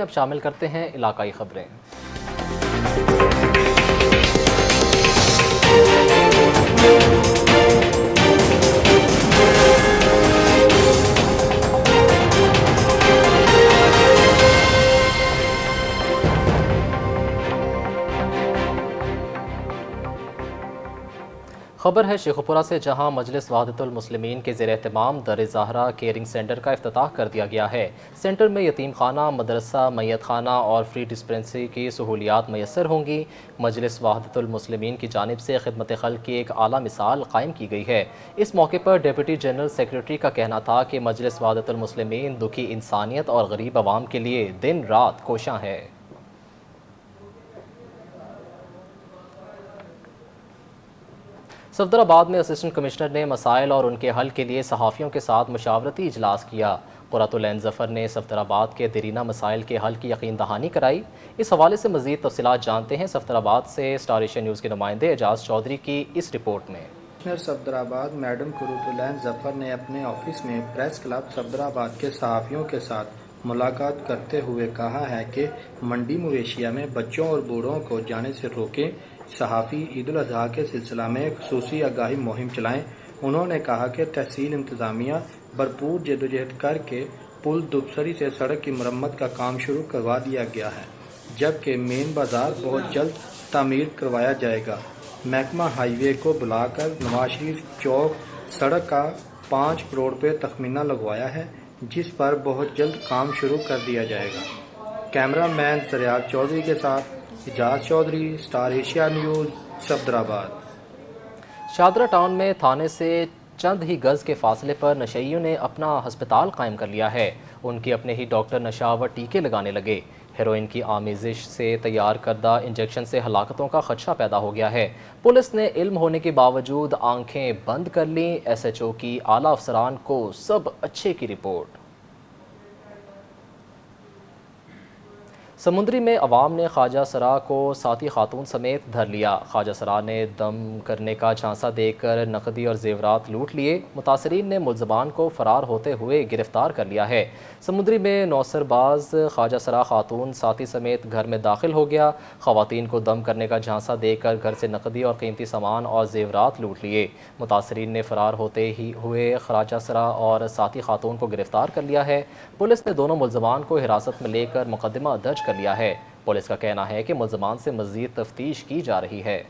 اب شامل کرتے ہیں علاقائی خبریں۔ خبر ہے شیخوپورہ سے، جہاں مجلس وحدت المسلمین کے زیر اہتمام در زہرا کیئرنگ سینٹر کا افتتاح کر دیا گیا ہے۔ سینٹر میں یتیم خانہ، مدرسہ، میت خانہ اور فری ڈسپنسری کی سہولیات میسر ہوں گی۔ مجلس وحدت المسلمین کی جانب سے خدمت خلق کی ایک اعلیٰ مثال قائم کی گئی ہے۔ اس موقع پر ڈپٹی جنرل سیکریٹری کا کہنا تھا کہ مجلس وحدت المسلمین دکھی انسانیت اور غریب عوام کے لیے دن رات کوشاں ہے۔ صفدر آباد میں اسسٹنٹ کمشنر نے مسائل اور ان کے حل کے لیے صحافیوں کے ساتھ مشاورتی اجلاس کیا۔ قرۃ العین ظفر نے صفدر آباد کے دیرینہ مسائل کے حل کی یقین دہانی کرائی۔ اس حوالے سے مزید تفصیلات جانتے ہیں صفدر آباد سے اسٹار ایشیا نیوز کے نمائندے اعجاز چودھری کی اس رپورٹ میں۔ کمشنر صفدر آباد میڈم قرۃ العین ظفر نے اپنے آفس میں پریس کلب صفدر آباد کے صحافیوں کے ساتھ ملاقات کرتے ہوئے کہا ہے کہ منڈی مویشیہ میں بچوں اور بوڑھوں کو جانے سے روکیں۔ صحافی عید الاضحیٰ کے سلسلہ میں خصوصی آگاہی مہم چلائیں۔ انہوں نے کہا کہ تحصیل انتظامیہ بھرپور جدوجہد کر کے پل دبسری سے سڑک کی مرمت کا کام شروع کروا دیا گیا ہے، جبکہ مین بازار بہت جلد تعمیر کروایا جائے گا۔ محکمہ ہائی وے کو بلا کر نواز شریف چوک سڑک کا 5 کروڑ روپے تخمینہ لگوایا ہے، جس پر بہت جلد کام شروع کر دیا جائے گا۔ کیمرہ مین زریاب چودھری کے ساتھ Ejaz Chaudhry, star Asia news, Safdarabad. Shahdara town میں تھانے سے چند ہی گز کے فاصلے پر نشئیوں نے اپنا ہسپتال قائم کر لیا ہے۔ ان کے اپنے ہی ڈاکٹر نشہ ٹیکے لگانے لگے۔ ہیروئن کی آمیزش سے تیار کردہ انجیکشن سے ہلاکتوں کا خدشہ پیدا ہو گیا ہے۔ پولیس نے علم ہونے کے باوجود آنکھیں بند کر لیں۔ ایس ایچ او کی اعلیٰ افسران کو سب اچھے کی رپورٹ۔ سمندری میں عوام نے خواجہ سرا کو ساتھی خاتون سمیت دھر لیا۔ خواجہ سرا نے دم کرنے کا جھانسا دے کر نقدی اور زیورات لوٹ لیے۔ متاثرین نے ملزمان کو فرار ہوتے ہوئے گرفتار کر لیا ہے۔ سمندری میں نوسر باز خواجہ سرا خاتون ساتھی سمیت گھر میں داخل ہو گیا۔ خواتین کو دم کرنے کا جھانسا دے کر گھر سے نقدی اور قیمتی سامان اور زیورات لوٹ لیے۔ متاثرین نے فرار ہوتے ہی ہوئے خواجہ سرا اور ساتھی خاتون کو گرفتار کر لیا ہے۔ پولیس نے دونوں ملزمان کو حراست میں لے کر مقدمہ درج کر لیا ہے۔ پولیس کا کہنا ہے کہ ملزمان سے مزید تفتیش کی جا رہی ہے۔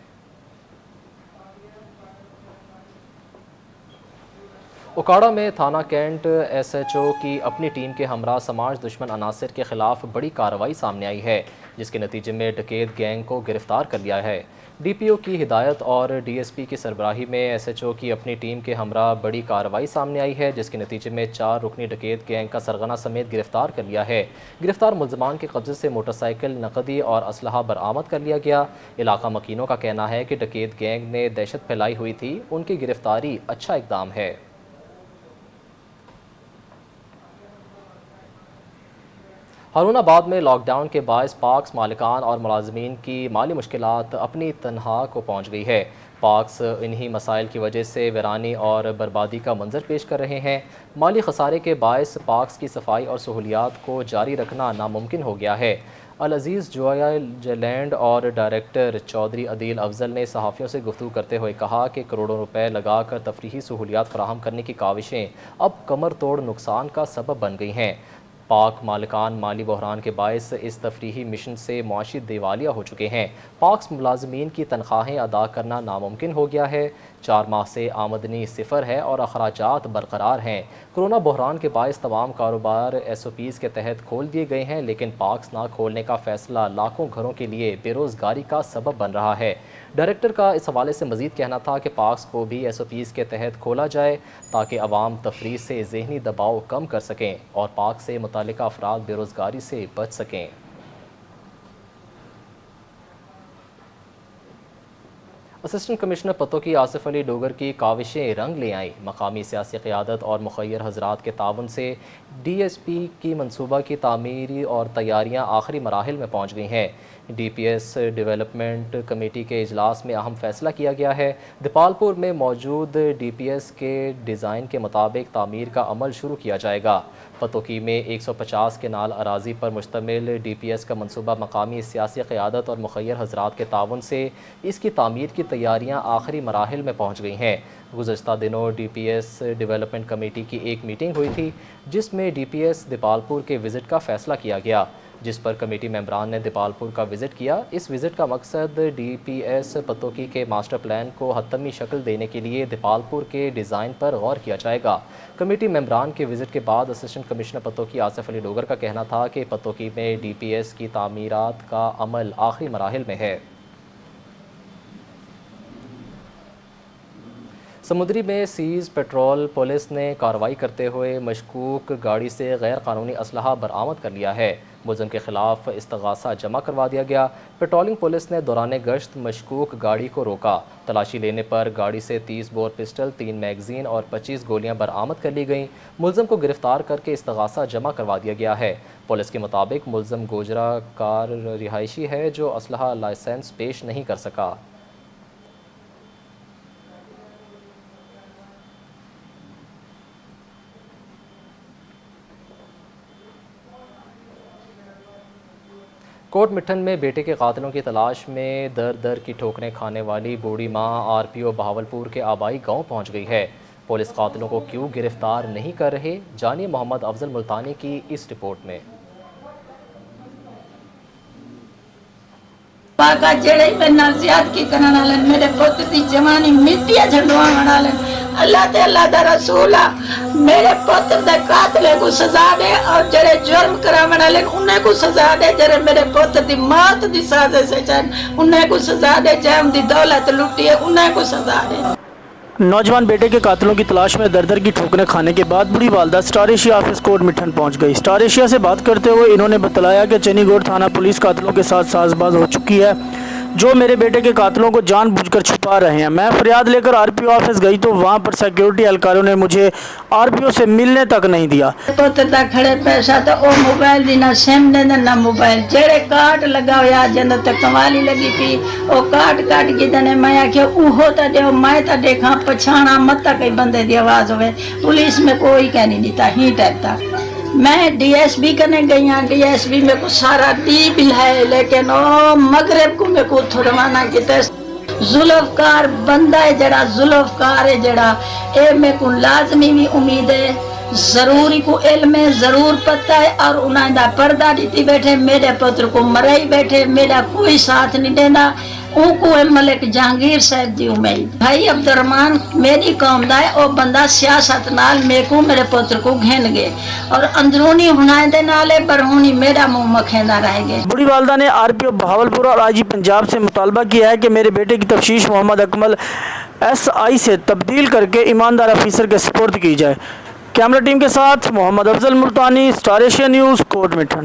اکاڑہ میں تھانہ کینٹ ایس ایچ او کی اپنی ٹیم کے ہمراہ سماج دشمن عناصر کے خلاف بڑی کارروائی سامنے آئی ہے، جس کے نتیجے میں ڈکیت گینگ کو گرفتار کر لیا ہے۔ ڈی پی او کی ہدایت اور ڈی ایس پی کی سربراہی میں ایس ایچ او کی اپنی ٹیم کے ہمراہ بڑی کارروائی سامنے آئی ہے، جس کے نتیجے میں 4 رکنی ڈکیت گینگ کا سرغنہ سمیت گرفتار کر لیا ہے۔ گرفتار ملزمان کے قبضے سے موٹر سائیکل، نقدی اور اسلحہ برآمد کر لیا گیا۔ علاقہ مکینوں کا کہنا ہے کہ ڈکیت گینگ نے دہشت پھیلائی ہوئی تھی، ان کی گرفتاری اچھا اقدام ہے۔ ہارون آباد میں لاک ڈاؤن کے باعث پارکس مالکان اور ملازمین کی مالی مشکلات اپنی تنہا کو پہنچ گئی ہے۔ پارکس انہی مسائل کی وجہ سے ویرانی اور بربادی کا منظر پیش کر رہے ہیں۔ مالی خسارے کے باعث پارکس کی صفائی اور سہولیات کو جاری رکھنا ناممکن ہو گیا ہے۔ العزیز جوائل لینڈ اور ڈائریکٹر چودھری عدیل افضل نے صحافیوں سے گفتگو کرتے ہوئے کہا کہ کروڑوں روپے لگا کر تفریحی سہولیات فراہم کرنے کی کاوشیں اب کمر توڑ نقصان کا سبب بن گئی ہیں۔ پارک مالکان مالی بحران کے باعث اس تفریحی مشن سے معاشی دیوالیہ ہو چکے ہیں۔ پارکس ملازمین کی تنخواہیں ادا کرنا ناممکن ہو گیا ہے۔ 4 ماہ سے آمدنی صفر ہے اور اخراجات برقرار ہیں۔ کرونا بحران کے باعث تمام کاروبار ایس او پیز کے تحت کھول دیے گئے ہیں، لیکن پارکس نہ کھولنے کا فیصلہ لاکھوں گھروں کے لیے بے روزگاری کا سبب بن رہا ہے۔ ڈائریکٹر کا اس حوالے سے مزید کہنا تھا کہ پارکس کو بھی ایس او پیز کے تحت کھولا جائے تاکہ عوام تفریح سے ذہنی دباؤ کم کر سکیں اور پارک سے متعلقہ افراد بے روزگاری سے بچ سکیں۔ اسسٹنٹ کمشنر پتوکی آصف علی ڈوگر کی کاوشیں رنگ لے آئیں۔ مقامی سیاسی قیادت اور مخیر حضرات کے تعاون سے ڈی ایس پی کی منصوبہ کی تعمیری اور تیاریاں آخری مراحل میں پہنچ گئی ہیں۔ D P S development committee کے اجلاس میں اہم فیصلہ کیا گیا ہے۔ دیپال پور میں موجود ڈی پی ایس کے ڈیزائن کے مطابق تعمیر کا عمل شروع کیا جائے گا۔ پتوکی میں 150 کنال اراضی پر مشتمل ڈی پی ایس کا منصوبہ مقامی سیاسی قیادت اور مخیر حضرات کے تعاون سے اس کی تعمیر کی تیاریاں آخری مراحل میں پہنچ گئی ہیں۔ گزشتہ دنوں D P S development committee کی ایک میٹنگ ہوئی تھی جس میں ڈی پی ایس دیپال پور کے وزٹ کا فیصلہ کیا گیا، جس پر کمیٹی ممبران نے دیپال پور کا وزٹ کیا۔ اس وزٹ کا مقصد ڈی پی ایس پتوکی کے ماسٹر پلان کو حتمی شکل دینے کے لیے دیپال پور کے ڈیزائن پر غور کیا جائے گا۔ کمیٹی ممبران کے وزٹ کے بعد اسسٹنٹ کمشنر پتوکی آصف علی ڈوگر کا کہنا تھا کہ پتوکی میں ڈی پی ایس کی تعمیرات کا عمل آخری مراحل میں ہے۔ سمندری میں سیز پیٹرول پولیس نے کارروائی کرتے ہوئے مشکوک گاڑی سے غیر قانونی اسلحہ برآمد کر لیا ہے۔ ملزم کے خلاف استغاثہ جمع کروا دیا گیا۔ پیٹرولنگ پولیس نے دوران گشت مشکوک گاڑی کو روکا۔ تلاشی لینے پر گاڑی سے 30 بور پسٹل، 3 میگزین اور 25 گولیاں برآمد کر لی گئیں۔ ملزم کو گرفتار کر کے استغاثہ جمع کروا دیا گیا ہے۔ پولیس کے مطابق ملزم گوجرا کار رہائشی ہے جو اسلحہ لائسنس پیش نہیں کر سکا۔ کوٹ مٹھن میں بیٹے کے قاتلوں کی تلاش میں در در کی ٹھوکریں کھانے والی بوڑھی ماں آر پی او بہاولپور کے آبائی گاؤں پہنچ گئی ہے۔ پولیس قاتلوں کو کیوں گرفتار نہیں کر رہے، جانیے محمد افضل ملتانی کی اس رپورٹ میں۔ پاکا جڑے میں نازیات کی کرنا لن میرے پوت دی جوانی مٹیا جھنڈوانا لن اللہ تے اللہ دا رسولہ میرے پوت دے قاتلے کو سزا دے اور جڑے جرم کراونا لن انہیں کو سزا دے، جڑے میرے پوت دی موت دی سازش سے چاہن انہیں کو سزا دے، چاہے ان دی دولت لوٹی ہے انہیں کو سزا دے۔ نوجوان بیٹے کے قاتلوں کی تلاش میں در در کی ٹھوکریں کھانے کے بعد بڑی والدہ سٹار ایشیا آفس کوٹ مٹھن پہنچ گئی۔ سٹار ایشیا سے بات کرتے ہوئے انہوں نے بتلایا کہ چنی گوڑ تھانہ پولیس قاتلوں کے ساتھ ساز باز ہو چکی ہے جو میرے بیٹے کے قاتلوں کو جان بوجھ کر چھپا رہے ہیں۔ میں فریاد لے کر آر پی او آفس گئی تو وہاں پر سیکیورٹی اہلکاروں نے مجھے آر پی او سے ملنے تک نہیں دیا۔ پوت دا کھڑے پیسہ تو او موبائل دی نہ سیم دے نہ موبائل، جڑے کارڈ لگا ہویا جنت تے کمالی لگی پی او کارڈ کی دنے میں آکھیا اوہو تا دیو میں تا دیکھاں پچھانا مت تا کئی بندے دی آواز ہوئے، پولیس میں کوئی کہہ نہیں دیتا ہی ٹائپ تھا۔ میں ڈی ایس بی کرنے گئی ہوں، ڈی ایس بی میں کو سارا ڈی بل ہے لیکن او مغرب کو میں کو تھوڑوانا کیتے ظلفکار بندہ ہے جڑا ظلفکار ہے جڑا اے میں کو لازمی بھی امید ہے، ضروری کو علم ہے، ضرور پتہ ہے اور انہیں دا پردہ دیتی بیٹھے، میرے پتر کو مرائی بیٹھے، میرا کوئی ساتھ نہیں دینا، ان کو ملک جہانگیر صاحب دی امید۔ بھائی عبد الرحمان میری قوم دا ہے، او بندہ سیاست نال میرے پتر کو گھن گئے اور اندرونی ہنائیں دے نالے برہونی میرا منہ مکھیندہ رہ گئے۔ بڑی والدہ نے آر پی او بہاولپور اور آئی جی پنجاب سے مطالبہ کیا ہے کہ میرے بیٹے کی تفتیش محمد اکمل ایس آئی سے تبدیل کر کے ایماندار افیسر کے سپرد کی جائے۔ کیمرہ ٹیم کے ساتھ محمد افضل ملتانی، سٹار ایشیا نیوز، کوٹ مٹھن۔